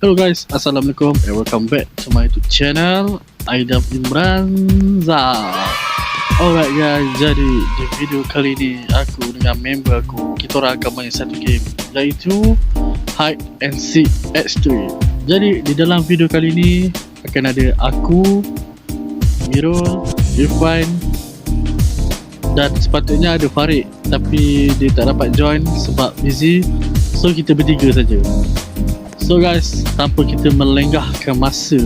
Hello guys, Assalamualaikum and welcome back to my YouTube channel Aidam Imranza. Alright guys, jadi di video kali ini aku dengan member aku, kita orang akan main satu game, iaitu Hide and Seek X3. Jadi di dalam video kali ini akan ada aku, Mirul, Irfan, dan sepatutnya ada Farid, tapi dia tak dapat join sebab busy. So kita bertiga saja. So guys, tanpa kita melenggahkan masa,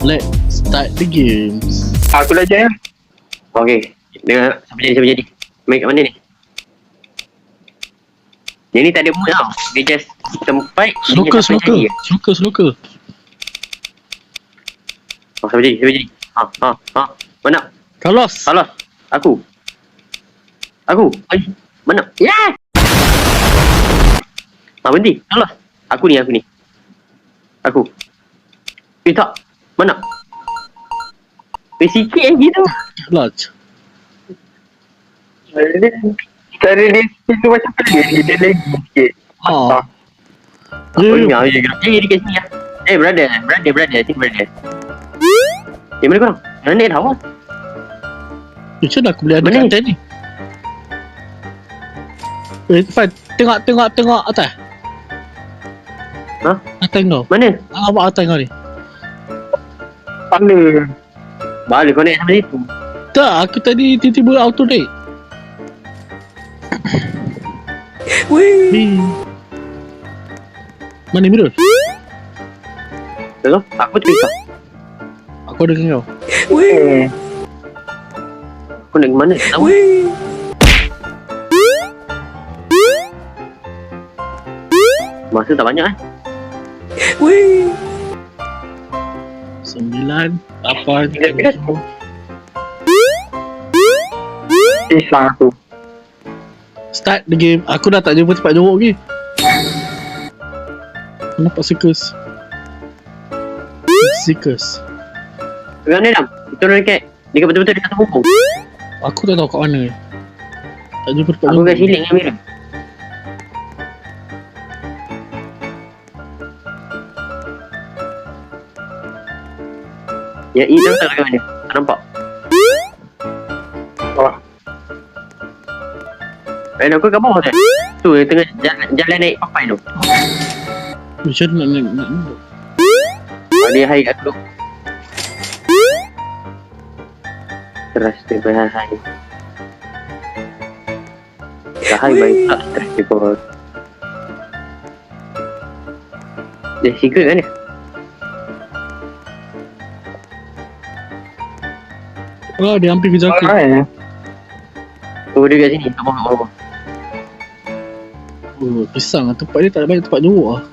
let's start the games. Aku dah join. Okay, dengar siapa jadi. Main kat mana ni? Yang ni tak ada mood tau. Dia just tempat. Snooker. Oh, siapa jadi? Mana? Carlos. Aku. Ay, mana? Yeah! Berhenti. Carlos. Aku ni. Tak. Mana? Sikit yang gitu. Carlos. Cara dia itu macam dia lagi sikit. Aku ingat je gerak. Jadi kat sini lah. Brother. Sini brother. Mana korang? Mana dah awal? Macam mana aku boleh ada kat atas ni? Irfan, tengok atas. Ha? Atas kau. Mana? Awak atas kau ni. Balik kau naik sampai situ. Tak, aku tadi tiba-tiba auto naik. Wih. Mana Mirul? Tengok, aku terpisah. Aku ada dengan kau. Aku nak ke mana? Tahu. Masa tak banyak 9, 8, 7. Pisang aku. Start the game. Aku dah tak jumpa tempat jorok lagi. Nampak circus. Tengok ni dah. Itu orang dekat. Dekat betul-betul dekat punggung. Aku tak tahu kat mana. Tak jumpa tempat Aku jorok. kat siling dengan Mira. Ya, itu tak kat mana? Tak nampak. Aku kat bawah tu. Tu yang tengah jalan naik papai tu. Macam mana nak Dia hai kat tu. Teras dia berhai. Dah hai baik tak teras dia kau. Dia secret kan ni? Oh, dia hampir kejar aku. Oh, dia kat sini. Kat bawah. Oh, pisang. Tempat dia tak ada banyak tempat jorok lah.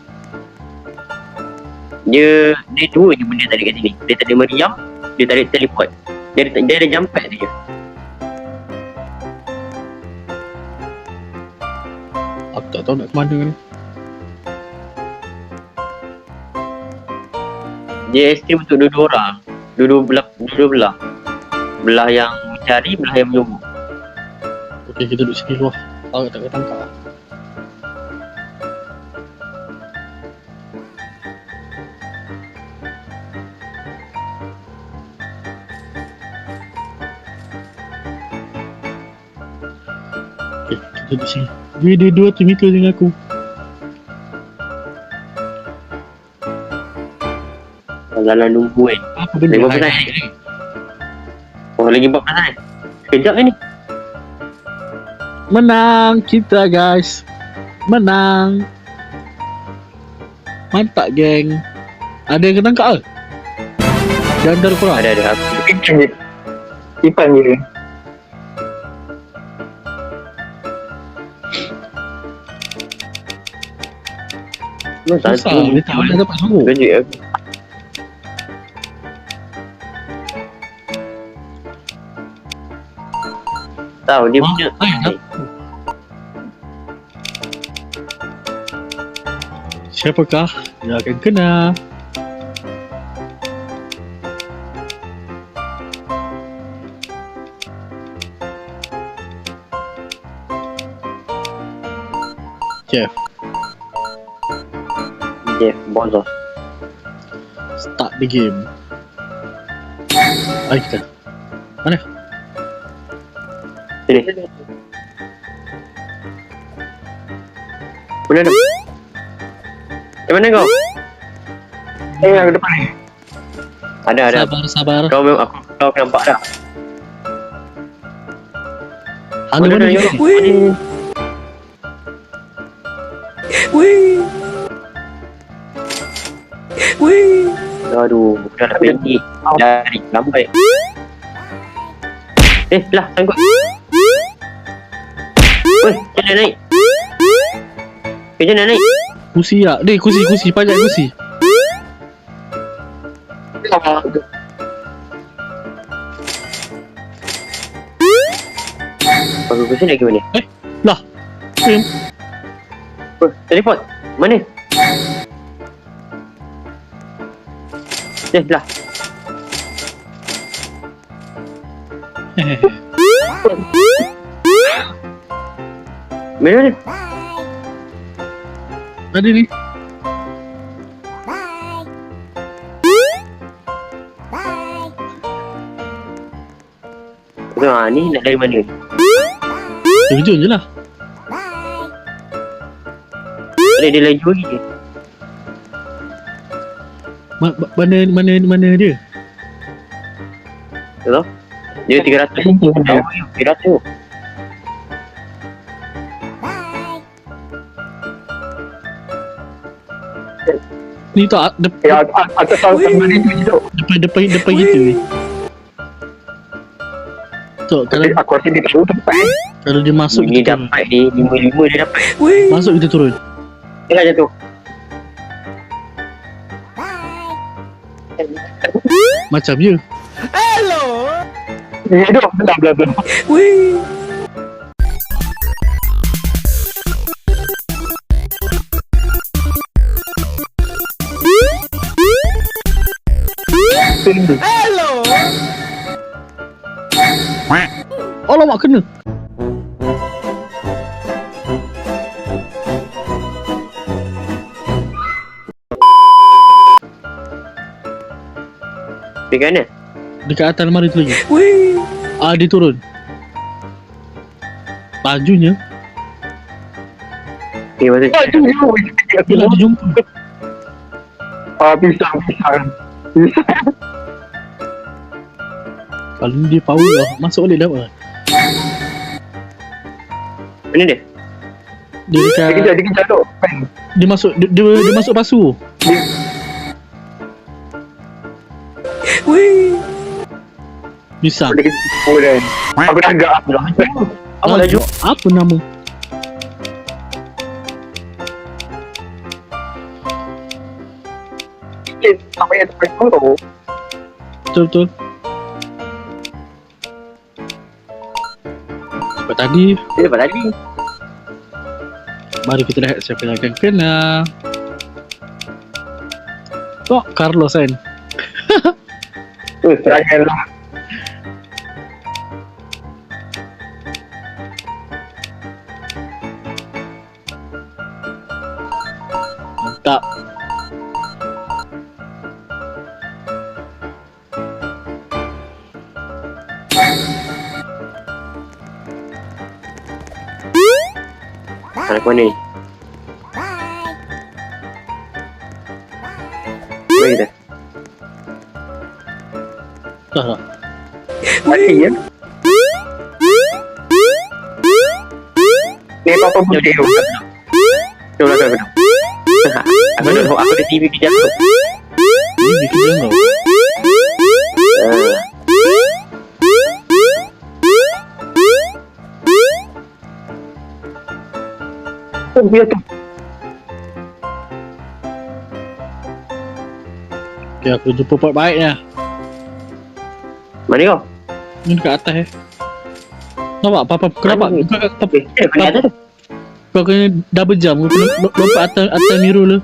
Dia dua je benda tadi kat sini. Dia tak ada meriam, dia tak ada teleport. Dia ada jump pad je. Aku tak tahu nak ke mana ni. Dia ekstrim untuk dua-dua orang. Dua-dua belah. Belah yang mencari, belah yang menyumbuk. Okey, kita duduk sini luar. Aku tak ketangkap lah. Okey, kita duduk sini. Dia dua timika dengan aku. Jalan nunggu kan. Apa benda? Lagi 14 lagi. Oh, lagi 14 kan. Sekejap kan ni. Menang kita guys. Menang. Mantap geng. Ada yang kena tangkap ke? Di antara korang? Ada. Simpan je. Susah. Dia tak boleh dapat suruh. Kejut aku. Tahu dia punya. Siapakah yang akan kena? Chef. Jeff Bezos. Start the game. Ayo kita. Mana? Sini. Mana tu? Mana kau? Aku depan ni. Ada. Sabar. Kau nampak dah. Mana? Wih. Aduh, dah nak pergi. Dari lambat. Lah, sangkut. Weh, macam mana naik? Macam mana naik? Kursi tak? Deh, kursi. Pajak kursi. Baru kursi nak pergi mana? Lah. Teleport. Mana? Lah. Mana ni? Ada ni. Ni nak dari mana? Terjun je lah. Dia laju lagi ke? Mana dia? Betul? Dia 300. 300. Ni tak Atas tahu mana tu hidup. depan kita ni. So, Aku rasa dia tahu tempat. kalau dia masuk Ni kita dapat ni 55 dia dapat. masuk kita turun. Tengah jatuh. Macam je. Dia hidup. Belah. Alamak, kena. Dekat mana? Dekat atas almari tu lagi. Dia turun. Bajunya. Masa Bila dia jumpa. Pisang. Kalau ni dia power lah. Masuk boleh dapat. mana dia? Dia dekat. Dia kejap tu. Dia masuk. Dia masuk pasu. Pisang. Dia kejap kan. Aku dah agak apa lah. Apa laju? Apa nama? Sampai yang sampai tu. Betul. Dapat tadi. Dia dapat tadi. Mari kita lihat siapa yang akan kena. Oh, Carlos kan. Janganlah. Mantap. Anak mana ni? Mari kita. Dah. Mati ya. Ni apa pun dia. Jom lah kau. Aku ada TV kejap tu. Ini bikin dia tau. Dia tu. Okay, aku jumpa part baiknya. Mana kau? Ni dekat atas Nampak? Kenapa? Mana ada tu? Kau kena double jump. Kau kena lompat atas mirror lu.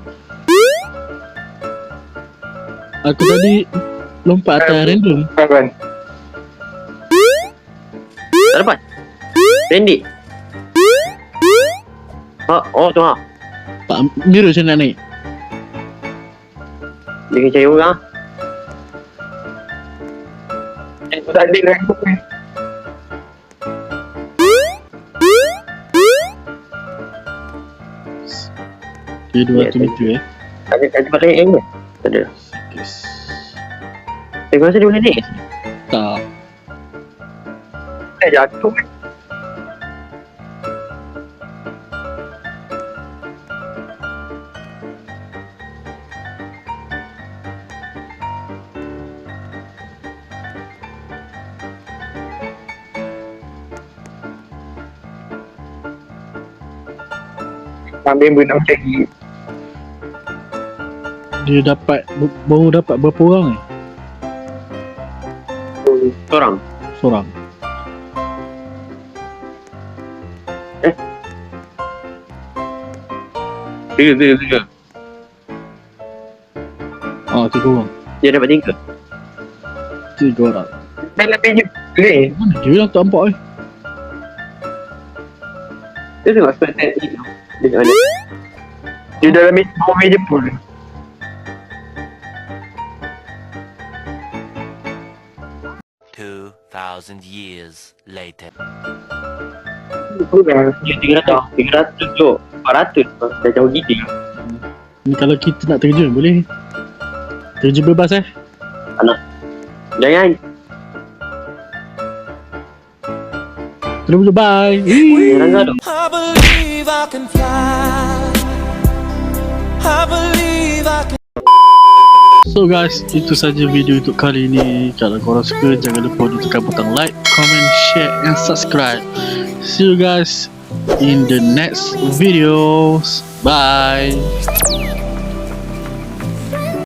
Aku tadi lompat atas random. Kan. Tak dapat. Randy. Oh tu ha. Tak, mirror macam nak naik. Dia kena cari orang. Tak ada rank tu. Dia 200 meter Ada tempat lain ke? Tak ada. Yes. Saya rasa dia boleh naik. Tak. Tak jatuh kan. Member nak cari. Dia dapat baru dapat berapa orang ni? Seorang. Seorang. Tiga. Ah, 3 orang. Dia dapat 3. 3 orang. Dah lebih je. Boleh. Mana dia bilang tak nampak eh? Dia tengok spell tag ni. Dia kat mana? Dia dalam meja pun. Years later. Dia 300 tu. 400 dah jauh gila. Ni kalau kita nak terjun boleh? Terjun bebas eh? Jangan. Terus bye. Jangan tu. I believe I can fly. I believe I can. So guys, itu saja video untuk kali ini. Kalau korang suka, jangan lupa tekan butang like, comment, share and subscribe. See you guys in the next videos. Bye.